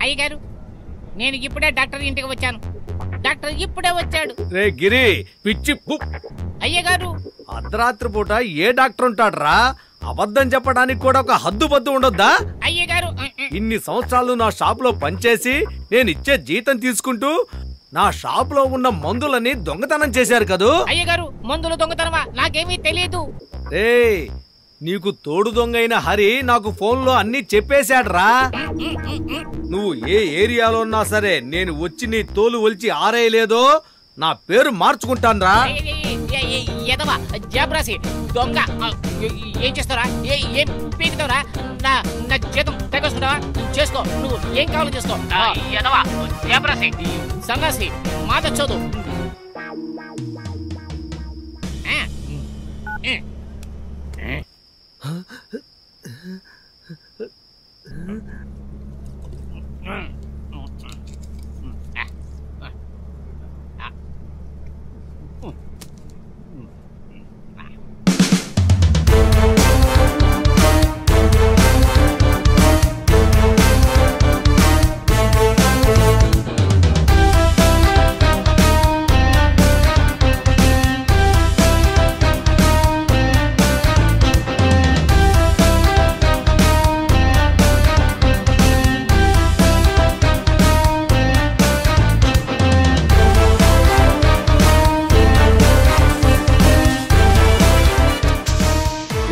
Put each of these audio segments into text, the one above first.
అయ్యగారు నేను ఇప్పుడే డాక్టర్ ఇంటికి వచ్చాను. డాక్టర్ ఇప్పుడే వచ్చాడు. రే గిరి పిచ్చి అయ్యగారు అర్ధరాత్రి పూట ఏ డాక్టర్ ఉంటాడ్రా? అబద్ధం చెప్పడానికి కూడా ఒక హద్దు ఉండొద్దా? అయ్యగారు ఇన్ని సంవత్సరాలు నా షాప్ లో పనిచేసి నేను ఇచ్చే జీతం తీసుకుంటూ నా షాప్ లో ఉన్న మందులని దొంగతనం చేశారు కదూ? అయ్యగారు మందులు దొంగతనమా? నాకేమీ తెలియదు. రే నీకు తోడు దొంగైన హరి నాకు ఫోన్ లో అన్ని చెప్పేశాడ్రా. నువ్వు ఏ ఏరియాలో ఉన్నా సరే నేను వచ్చి నీ తోలు ఒలిచి ఆరేయలేదో నా పేరు మార్చుకుంటాన్రా. ఎదవా జాబ్రాసి దొంగ ఏం చేస్తారా? ఏం పీకుతావరా? నా జీతం తెగొస్తున్నావా? చేసుకో, నువ్వు ఏం కావాలో చేసుకో. ఎదవా జాబ్రాసి సన్నాసి మాట చదువు.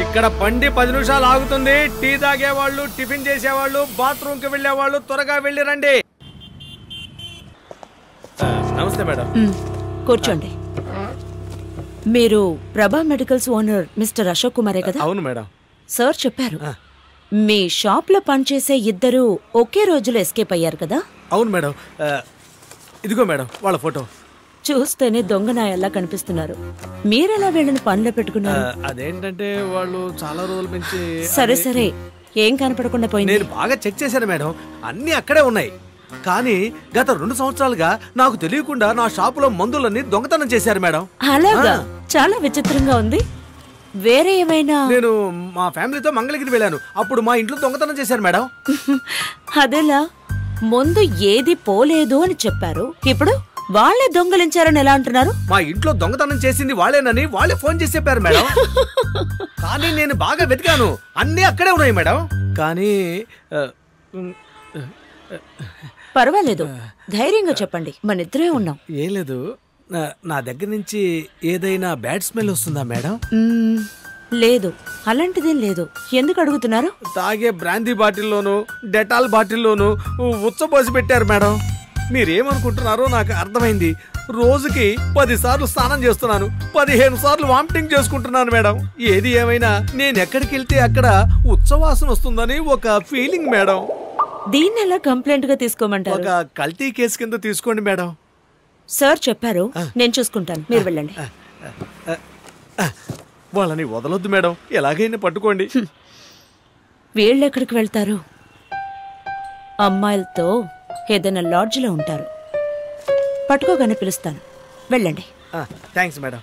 ఇక్కడ బండి 10 నిమిషాలు ఆగుతుంది. టీ తాగేవాళ్ళు, టిఫిన్ చేసేవాళ్ళు, బాత్రూమ్ కి వెళ్లేవాళ్ళు త్వరగా వెళ్ళి రండి. నమస్తే మేడం. కూర్చోండి. మీరు ప్రభా మెడికల్స్ ఓనర్ మిస్టర్ అశోక్ కుమారే కదా? అవును మేడం. సార్ చెప్పారు మీ షాప్ లో పనిచేసే ఇద్దరు ఒకే రోజులో ఎస్కేప్ అయ్యారు కదా? అవును మేడం. ఇదిగో మేడం వాళ్ళ ఫోటో. చూస్తేనే దొంగనాయల్లా కనిపిస్తున్నారు. మీరెలా వీళ్ళని పనిలో పెట్టుకున్నారు? అదేంటంటే వాళ్ళు చాలా రోజుల నుంచి. సరే సరే, ఏం కనపడకుండా పోయింది? నేను బాగా చెక్ చేశాను మేడం, అన్ని అక్కడే ఉన్నాయి. కానీ గత 2 సంవత్సరాలుగా నాకు తెలియకుండా నా షాపులో మందులన్నీ దొంగతనం చేశారు మేడం. అలాగా? చాలా విచిత్రంగా ఉంది. వేరే ఏమైనా? నేను మా ఫ్యామిలీతో మంగళగిరి వెళ్ళాను, అప్పుడు మా ఇంట్లో దొంగతనం చేశారు మేడం. అదేలా? ముందు ఏది పోలేదు అని చెప్పారు, ఇప్పుడు వాళ్ళే దొంగలించారని ఎలా అంటున్నారు? మా ఇంట్లో దొంగతనం చేసింది వాళ్ళేనని వాళ్ళే ఫోన్ చేసి చెప్పారు మేడం. కానీ నేను బాగా వెతికాను, అన్నీ అక్కడే ఉన్నాయి మేడం. కానీ పర్వాలేదు, ధైర్యంగా చెప్పండి, మన ఇద్దరే ఉన్నాం. ఏం లేదు, నా దగ్గర నుంచి ఏదైనా బ్యాడ్ స్మెల్ వస్తుందా మేడం? లేదు, అలాంటిదేం లేదు. ఎందుకు అడుగుతున్నారు? తాగే బ్రాందీ బాటిల్లోను డెటాల్ బాటిల్లోను ఉచ్చబోసి పెట్టారు మేడం. మీరేమనుకుంటున్నారో నాకు అర్థమైంది. రోజుకి 10 సార్లు స్నానం చేస్తున్నాను, 15 సార్లు వామిటింగ్ చేసుకుంటున్నాను మేడం. ఏది ఏమైనా నేను ఎక్కడికి వెళ్తే అక్కడ ఉచ్చవాసన వస్తుందని ఒక ఫీలింగ్ మేడం. దీన్ని ఎలా కంప్లైంట్ గా తీసుకోమంటారు? ఒక కల్తీ కేసు కింద తీసుకోండి మేడం. సార్ చెప్పారు, నేను చూసుకుంటాను, మీరు వెళ్ళండి. వాళ్ళని వదలొద్దు మేడం, ఎలాగైనా పట్టుకోండి. వీళ్ళెక్కడికి వెళ్తారు? అమ్మాయిలతో ఏదైనా లాడ్జ్లో ఉంటారు. పట్టుకోగానే పిలుస్తాను, వెళ్ళండి. Thanks madam.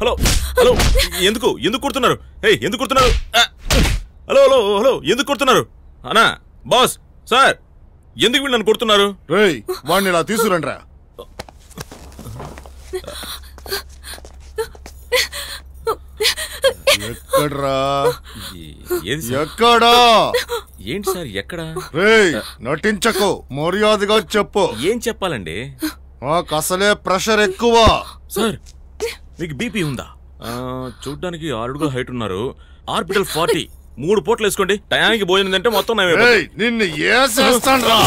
హలో హలో, ఎందుకు కుడుతున్నారు? ఎందుకు కుడుతున్నారు? హలో హలో హలో, ఎందుకు కొడుతున్నారు? అన్నా, బాస్, సార్, ఎందుకు వీళ్ళు నన్ను కొడుతున్నారు? రేయ్, వాడిని ఇలా తీసుకురండి రా. ఎక్కడ్రా? ఎక్కడా? ఏంటి సార్ ఎక్కడా? రేయ్, నటించకు, మర్యాదగా చెప్పు. ఏం చెప్పాలండి? నాకు అసలే ప్రెషర్ ఎక్కువ. సార్, మీకు బీపీ ఉందా? చూడ్డానికి 6 అడుగుల హైట్ ఉన్నారు. ఆర్బిటల్ 40. 3 పూటలు వేసుకోండి, టయానికి భోజనం అంటే మొత్తం నిన్ను ఏ చేస్తాను రా.